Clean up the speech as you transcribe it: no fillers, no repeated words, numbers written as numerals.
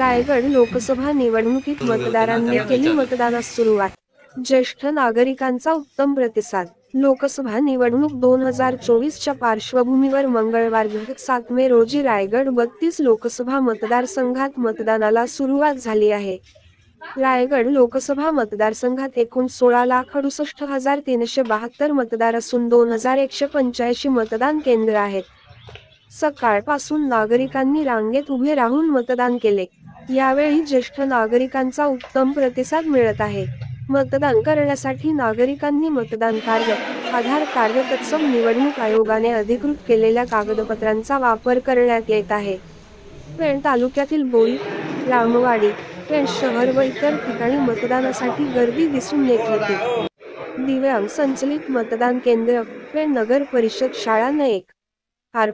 रायगड लोकसभा निवडणुकीत मतदारांनी केली मतदानास सुरुवात। ज्येष्ठ नागरिकांचा उत्तम प्रतिसाद। लोकसभा निवडणूक 2024च्या पार्श्वभूमीवर मंगळवार 7 मे रोजी रायगड 32 लोकसभा मतदारसंघात मतदानाला सुरुवात झाली आहे। रायगड लोकसभा मतदारसंघात एकूण 16,68,372 मतदार असून 2,185 मतदान केंद्र आहेत। सकाळपासून नागरिकांनी रांगेत उभे राहून मतदान केले। यावेळी ज्येष्ठ नागरिकांचा उत्तम प्रतिसाद मिळत आहे। मतदान करण्यासाठी नागरिकांनी मतदान कार्ड, आधार कार्ड तत्सम निवडणूक आयोगाने अधिकृत केलेल्या कागदपत्रांचा वापर करण्यात येत आहे। पेण तालुक्यातील बोरी, रामवाडी, पेण शहर व इतर ठिकाणी मतदानासाठी गर्दी दिसून येत होती। दिव्यांग संचलित मतदान केंद्र, पेण नगर परिषद शाळा न 1 आर